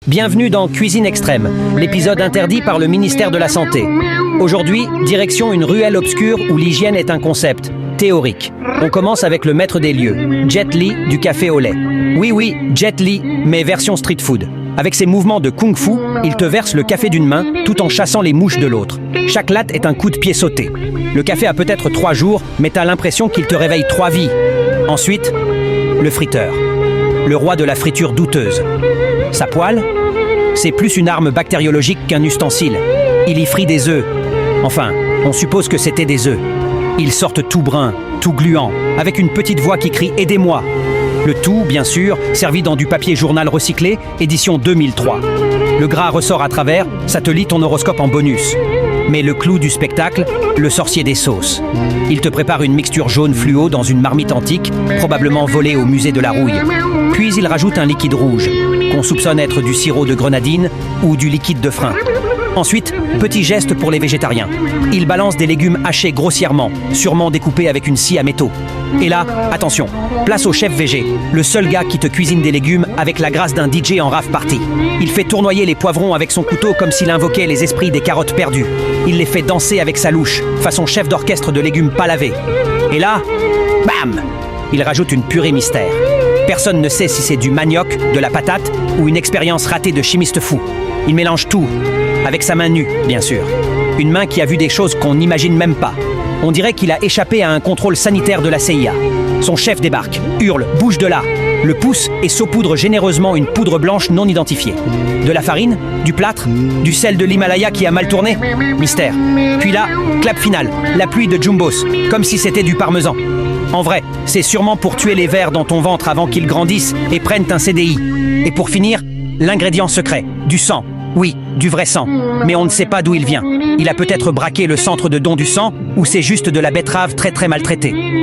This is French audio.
Bienvenue dans Cuisine Extrême, l'épisode interdit par le ministère de la Santé. Aujourd'hui, direction une ruelle obscure où l'hygiène est un concept théorique. On commence avec le maître des lieux, Jet Li du café au lait. Oui, Jet Li, mais version street food. Avec ses mouvements de kung-fu, il te verse le café d'une main tout en chassant les mouches de l'autre. Chaque latte est un coup de pied sauté. Le café a peut-être 3 jours, mais t'as l'impression qu'il te réveille 3 vies. Ensuite, le friteur. Le roi de la friture douteuse. Sa poêle, c'est plus une arme bactériologique qu'un ustensile. Il y frit des œufs. Enfin, on suppose que c'était des œufs. Ils sortent tout bruns, tout gluants, avec une petite voix qui crie « Aidez-moi !» Le tout, bien sûr, servi dans du papier journal recyclé, édition 2003. Le gras ressort à travers, ça te lit ton horoscope en bonus. Mais le clou du spectacle, le sorcier des sauces. Il te prépare une mixture jaune fluo dans une marmite antique, probablement volée au musée de la Rouille. Puis il rajoute un liquide rouge, qu'on soupçonne être du sirop de grenadine ou du liquide de frein. Ensuite, petit geste pour les végétariens. Il balance des légumes hachés grossièrement, sûrement découpés avec une scie à métaux. Et là, attention, place au chef végé, le seul gars qui te cuisine des légumes avec la grâce d'un DJ en rave party. Il fait tournoyer les poivrons avec son couteau comme s'il invoquait les esprits des carottes perdues. Il les fait danser avec sa louche, façon chef d'orchestre de légumes pas lavés. Et là, bam! Il rajoute une purée mystère. Personne ne sait si c'est du manioc, de la patate ou une expérience ratée de chimiste fou. Il mélange tout, avec sa main nue, bien sûr. Une main qui a vu des choses qu'on n'imagine même pas. On dirait qu'il a échappé à un contrôle sanitaire de la CIA. Son chef débarque, hurle, bouge de là, le pousse et saupoudre généreusement une poudre blanche non identifiée. De la farine, du plâtre, du sel de l'Himalaya qui a mal tourné. Mystère. Puis là, clap final, la pluie de Jumbos, comme si c'était du parmesan. En vrai, c'est sûrement pour tuer les vers dans ton ventre avant qu'ils grandissent et prennent un CDI. Et pour finir, l'ingrédient secret, du sang. Oui, du vrai sang. Mais on ne sait pas d'où il vient. Il a peut-être braqué le centre de don du sang, ou c'est juste de la betterave très maltraitée.